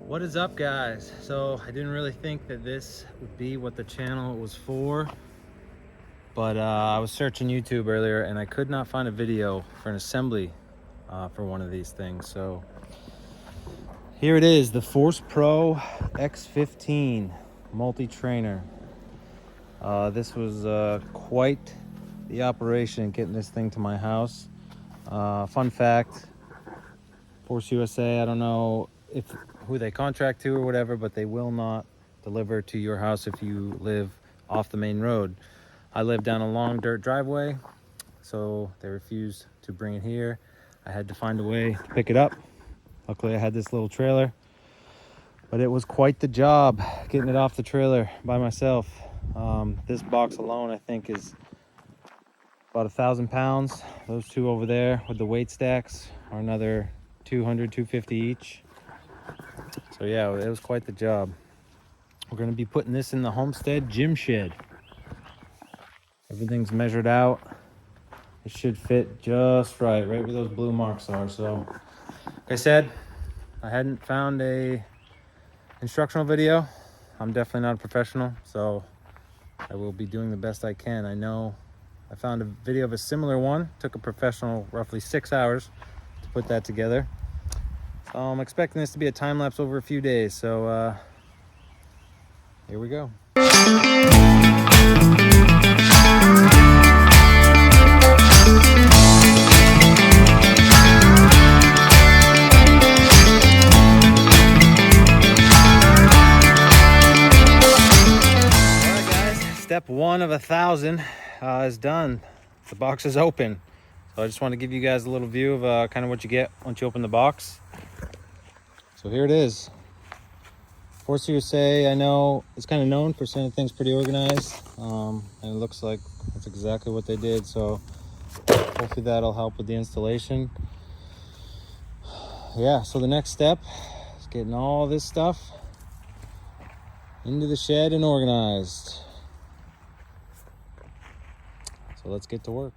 What is up, guys? So I didn't really think that this would be what the channel was for, but I was searching YouTube earlier and I could not find a video for an assembly for one of these things. So here it is, the Force Pro X15 multi-trainer. This was quite the operation getting this thing to my house. Fun fact, Force USA, I don't know who they contract to or whatever, but they will not deliver to your house if you live off the main road. I live down a long dirt driveway, so they refused to bring it here. I had to find a way to pick it up. Luckily I had this little trailer, but it was quite the job getting it off the trailer by myself. This box alone I think is about 1,000 pounds. Those two over there with the weight stacks are another 200, 250 each. So yeah, it was quite the job. We're going to be putting this in the Homestead GymShed. Everything's measured out. It should fit just right where those blue marks are. So like I said, I hadn't found a instructional video. I'm definitely not a professional, so I will be doing the best I can. I know I found a video of a similar one. Took a professional roughly 6 hours to put that together. So I'm expecting this to be a time lapse over a few days. So here we go. Step one of 1,000 is done. The box is open. So I just want to give you guys a little view of kind of what you get once you open the box. So here it is. Force USA, I know it's kind of known for sending things pretty organized. And it looks like that's exactly what they did. So hopefully that'll help with the installation. Yeah, so the next step is getting all this stuff into the shed and organized. So let's get to work.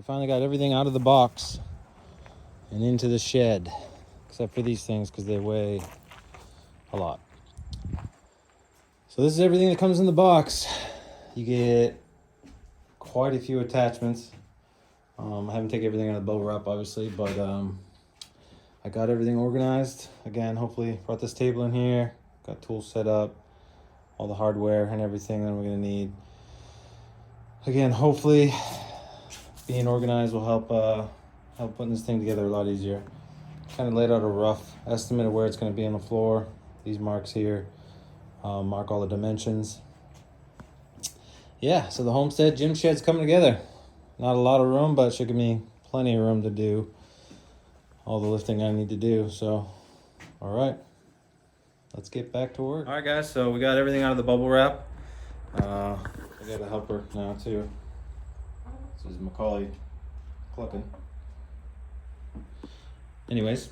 Finally got everything out of the box and into the shed, except for these things because they weigh a lot. So this is everything that comes in the box. You get quite a few attachments. I haven't taken everything out of the bubble wrap obviously, but I got everything organized. Again, hopefully brought this table in here, got tools set up, all the hardware and everything that we're gonna need. Again, hopefully being organized will help putting this thing together a lot easier. Kind of laid out a rough estimate of where it's going to be on the floor. These marks here mark all the dimensions. Yeah, so the Homestead GymShed's coming together. Not a lot of room, but it should give me plenty of room to do all the lifting I need to do. So, all right, let's get back to work. All right, guys, so we got everything out of the bubble wrap. I got a helper now too. This is Macaulay clucking. Anyways,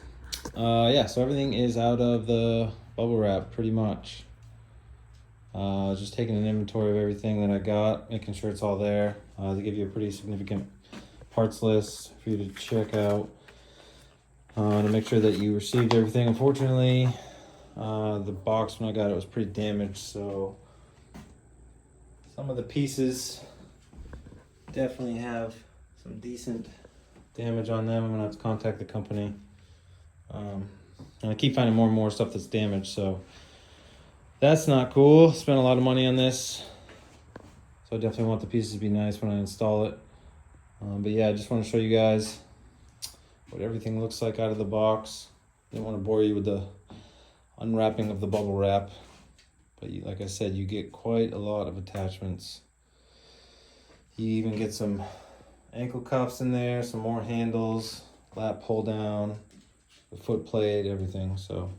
yeah, so everything is out of the bubble wrap pretty much. Just taking an inventory of everything that I got, making sure it's all there. They give you a pretty significant parts list for you to check out to make sure that you received everything. Unfortunately, the box when I got it was pretty damaged, so some of the pieces definitely have some decent damage on them. I'm gonna have to contact the company. And I keep finding more and more stuff that's damaged, so that's not cool. Spent a lot of money on this, so I definitely want the pieces to be nice when I install it. But yeah, I just want to show you guys what everything looks like out of the box. Didn't want to bore you with the unwrapping of the bubble wrap, but like I said, you get quite a lot of attachments. You even get some ankle cuffs in there, some more handles, lap pull down, the foot plate, everything. So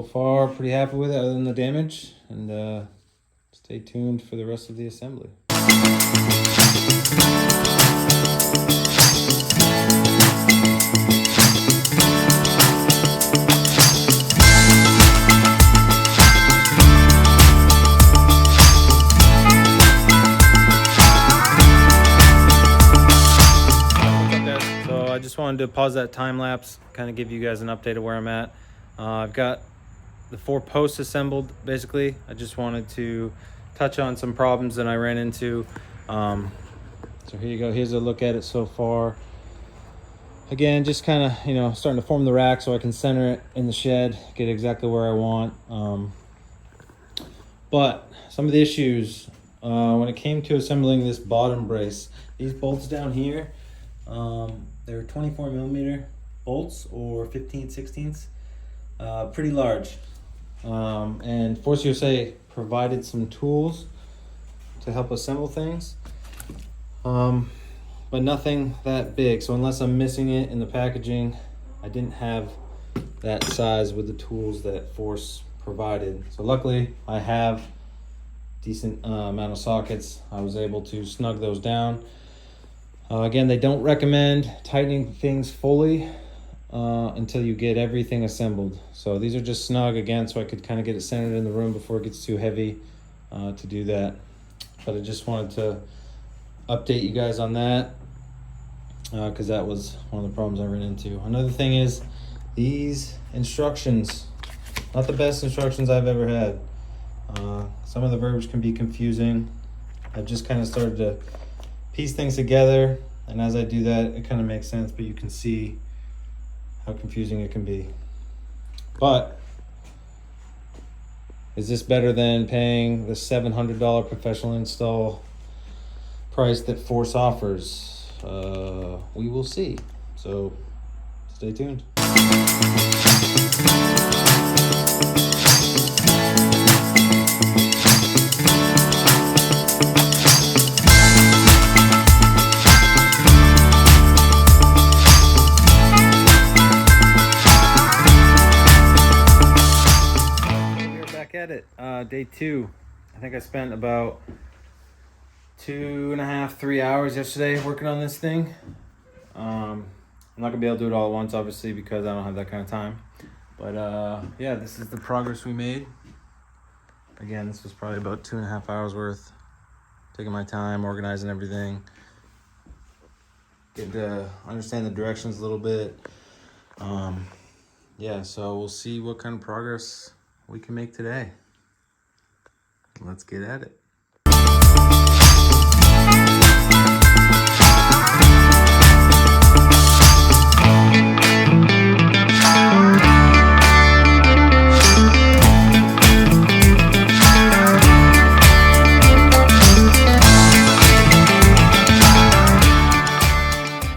far pretty happy with it other than the damage, and stay tuned for the rest of the assembly. I just wanted to pause that time lapse, kind of give you guys an update of where I'm at. I've got the 4 posts assembled, basically. I just wanted to touch on some problems that I ran into. So here you go. Here's a look at it so far. Again, just kind of, you know, starting to form the rack so I can center it in the shed, get exactly where I want. But some of the issues when it came to assembling this bottom brace, these bolts down here, they're 24 millimeter bolts or 15/16, pretty large. And Force USA provided some tools to help assemble things, but nothing that big. So unless I'm missing it in the packaging, I didn't have that size with the tools that Force provided. So luckily I have decent amount of sockets. I was able to snug those down. Again, they don't recommend tightening things fully until you get everything assembled. So these are just snug again, so I could kind of get it centered in the room before it gets too heavy to do that. But I just wanted to update you guys on that because that was one of the problems I ran into. Another thing is these instructions, not the best instructions I've ever had. Some of the verbiage can be confusing. I've just kind of started to piece things together, and as I do that, it kind of makes sense, but you can see how confusing it can be. But is this better than paying the $700 professional install price that Force offers? We will see. So stay tuned. At it, day 2. I think I spent about 2.5-3 hours yesterday working on this thing. I'm not gonna be able to do it all at once, obviously, because I don't have that kind of time. But yeah, this is the progress we made. Again, this was probably about 2.5 hours worth. Taking my time, organizing everything, getting to understand the directions a little bit. Yeah, so we'll see what kind of progress we can make today. Let's get at it.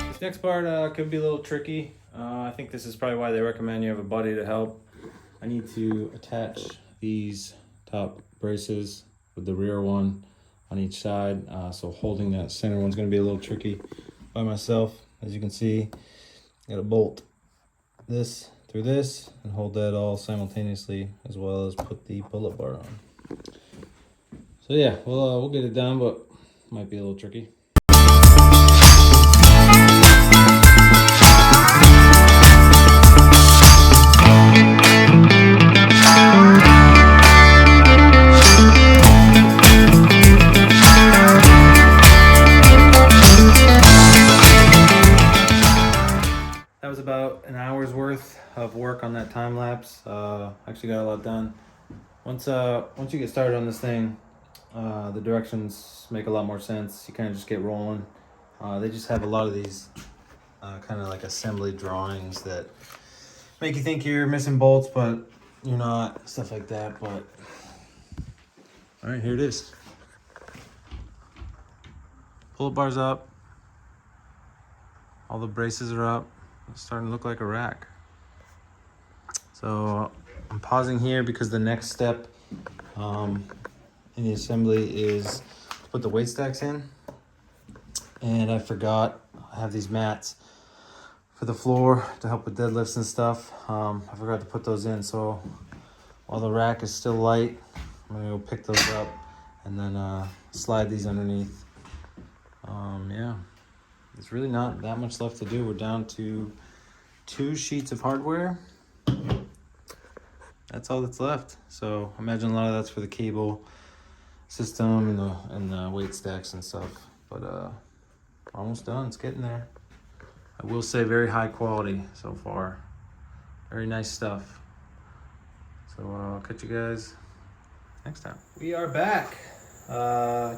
This next part could be a little tricky. I think this is probably why they recommend you have a buddy to help. I need to attach these top braces with the rear one on each side. So holding that center one's gonna be a little tricky by myself. As you can see, I gotta bolt this through this and hold that all simultaneously, as well as put the pull-up bar on. So yeah, we'll get it done, but might be a little tricky. That was about an hour's worth of work on that time lapse. Actually got a lot done. Once you get started on this thing, the directions make a lot more sense. You kind of just get rolling. They just have a lot of these kind of like assembly drawings that make you think you're missing bolts, but you're not, stuff like that. But all right, here it is. Pull-up bar's up. All the braces are up. It's starting to look like a rack. So I'm pausing here because the next step in the assembly is to put the weight stacks in. And I forgot, I have these mats for the floor to help with deadlifts and stuff. I forgot to put those in, so while the rack is still light, I'm gonna go pick those up and then slide these underneath. Yeah, there's really not that much left to do. We're down to 2 sheets of hardware. That's all that's left. So I imagine a lot of that's for the cable system and the weight stacks and stuff. But almost done. It's getting there. I will say very high quality so far. Very nice stuff. So I'll catch you guys next time. We are back.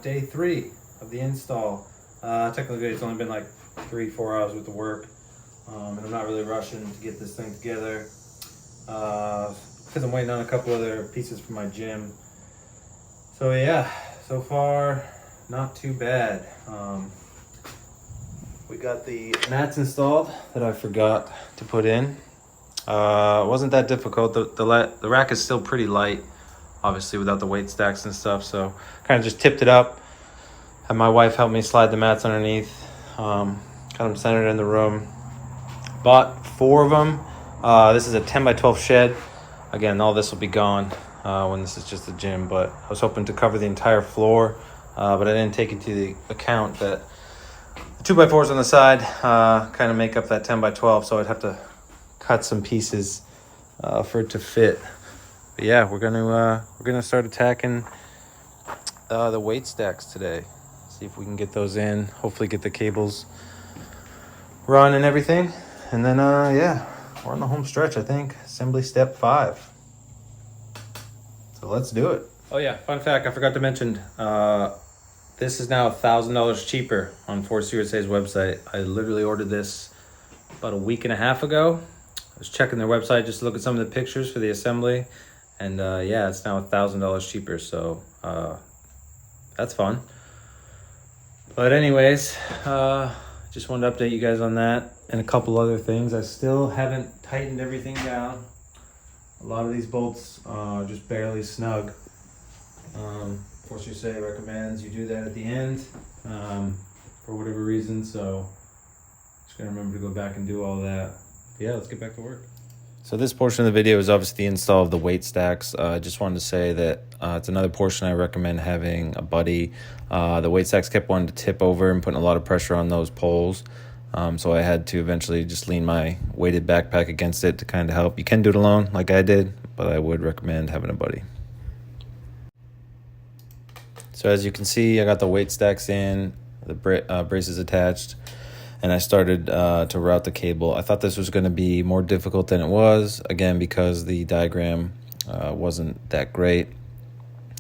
Day 3 of the install. Technically it's only been like 3-4 hours worth of work. And I'm not really rushing to get this thing together. Because I'm waiting on a couple other pieces for my gym. So yeah, so far not too bad. We got the mats installed that I forgot to put in. It wasn't that difficult. The rack is still pretty light, obviously without the weight stacks and stuff. So kind of just tipped it up. Had my wife help me slide the mats underneath. Got them centered in the room. Bought 4 of them. This is a 10x12 shed. Again, all this will be gone when this is just a gym, but I was hoping to cover the entire floor, but I didn't take into the account that the 2x4s on the side kind of make up that 10x12, so I'd have to cut some pieces for it to fit. But yeah, we're gonna start attacking the weight stacks today. See if we can get those in. Hopefully, get the cables run and everything, and then yeah. We're on the home stretch, I think. Assembly step 5. So let's do it. Oh yeah, fun fact, I forgot to mention, this is now $1,000 cheaper on Force USA's website. I literally ordered this about a week and a half ago. I was checking their website just to look at some of the pictures for the assembly. And yeah, it's now $1,000 cheaper, so that's fun. But anyways, just wanted to update you guys on that and a couple other things. I still haven't tightened everything down. A lot of these bolts are just barely snug. Force USA recommends you do that at the end for whatever reason, so just gonna remember to go back and do all that. Yeah, let's get back to work. So this portion of the video is obviously the install of the weight stacks. I just wanted to say that it's another portion I recommend having a buddy. The weight stacks kept wanting to tip over and putting a lot of pressure on those poles. So I had to eventually just lean my weighted backpack against it to kind of help. You can do it alone like I did, but I would recommend having a buddy. So as you can see, I got the weight stacks in, the braces attached, and I started to route the cable. I thought this was going to be more difficult than it was, again, because the diagram wasn't that great.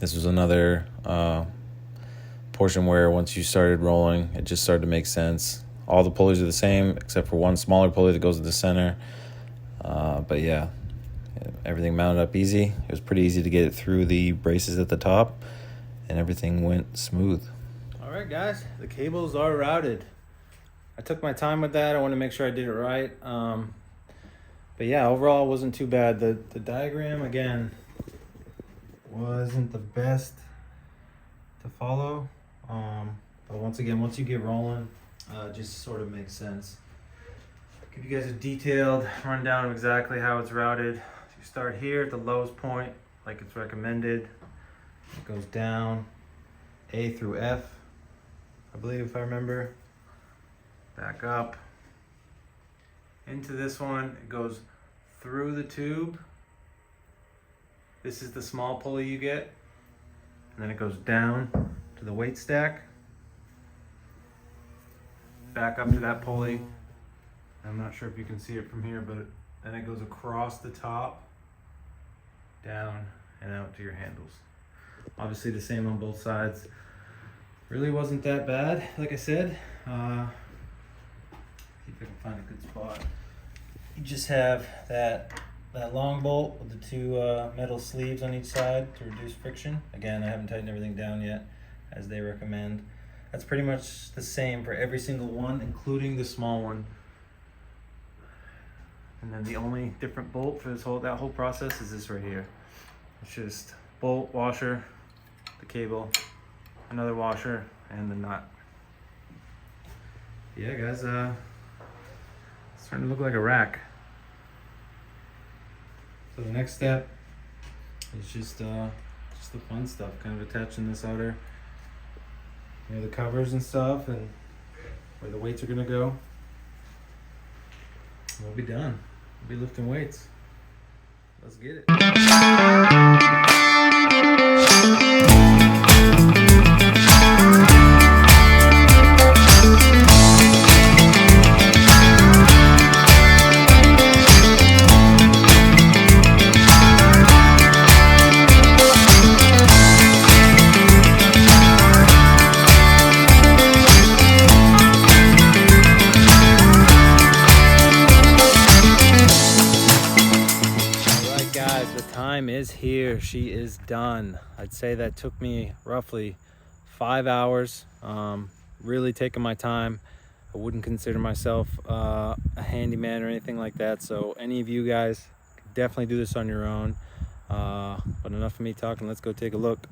This was another portion where once you started rolling, it just started to make sense. All the pulleys are the same, except for one smaller pulley that goes to the center. But yeah, everything mounted up easy. It was pretty easy to get it through the braces at the top, and everything went smooth. All right, guys, the cables are routed. I took my time with that. I want to make sure I did it right. But yeah, overall, it wasn't too bad. The diagram, again, wasn't the best to follow. But once again, once you get rolling, it just sort of makes sense. Give you guys a detailed rundown of exactly how it's routed. So you start here at the lowest point, like it's recommended. It goes down A through F, I believe, if I remember. Back up into this one. It goes through the tube. This is the small pulley you get. And then it goes down to the weight stack. Back up to that pulley. I'm not sure if you can see it from here, but then it goes across the top, down and out to your handles. Obviously the same on both sides. Really wasn't that bad, like I said. See if I can find a good spot. You just have that long bolt with the 2 metal sleeves on each side to reduce friction. Again, I haven't tightened everything down yet, as they recommend. That's pretty much the same for every single one, including the small one. And then the only different bolt for that whole process is this right here. It's just bolt, washer, the cable, another washer, and the nut. Yeah, guys, that's starting to look like a rack. So the next step is just the fun stuff, kind of attaching this outer, the covers and stuff, and where the weights are gonna go. We'll be done. We'll be lifting weights. Let's get it. Is here. She is done. I'd say that took me roughly 5 hours. Really taking my time. I wouldn't consider myself a handyman or anything like that, so any of you guys can definitely do this on your own. But enough of me talking, let's go take a look.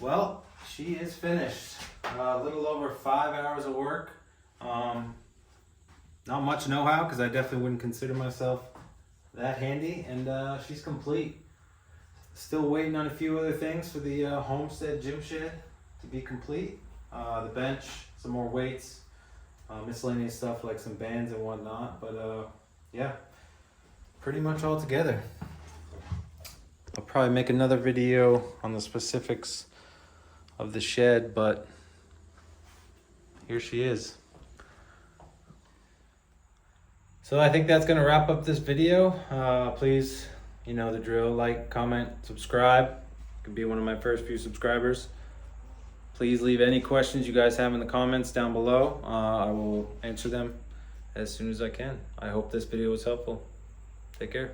Well, she is finished. A little over 5 hours of work. Not much know-how, because I definitely wouldn't consider myself that handy, and she's complete. Still waiting on a few other things for the Homestead GymShed to be complete. The bench, some more weights, miscellaneous stuff like some bands and whatnot, but yeah, pretty much all together. I'll probably make another video on the specifics of the shed, but here she is. So I think that's gonna wrap up this video. Please, you know the drill, like, comment, subscribe. You can be one of my first few subscribers. Please leave any questions you guys have in the comments down below. I will answer them as soon as I can. I hope this video was helpful. Take care.